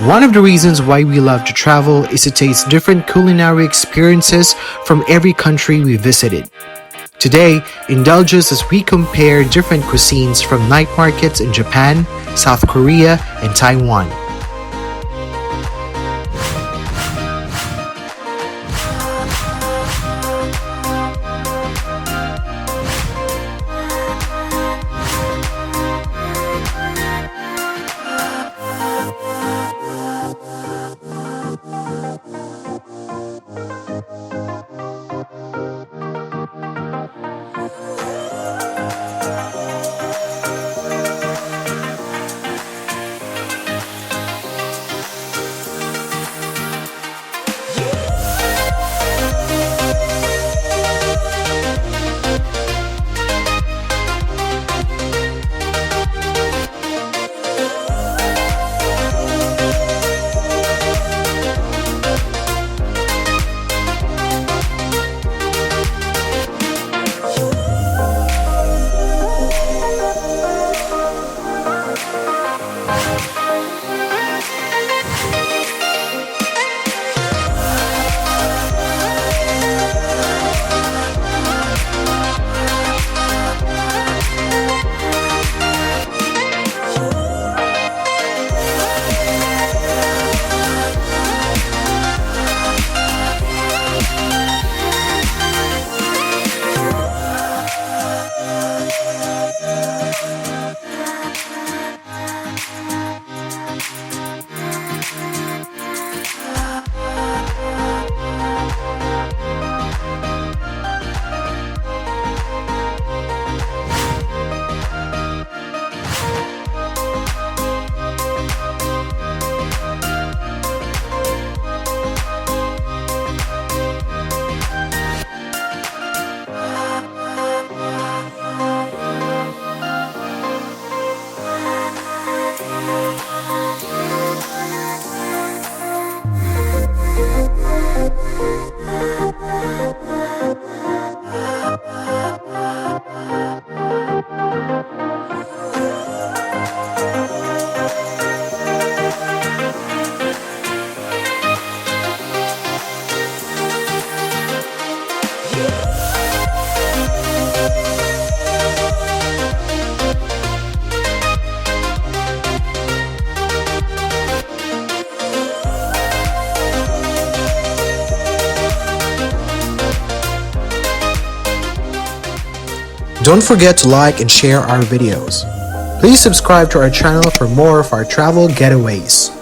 One of the reasons why we love to travel is to taste different culinary experiences from every country we visited. Today, indulge us as we compare different cuisines from night markets in Japan, South Korea, and Taiwan. Don't forget to like and share our videos. Please subscribe to our channel for more of our travel getaways.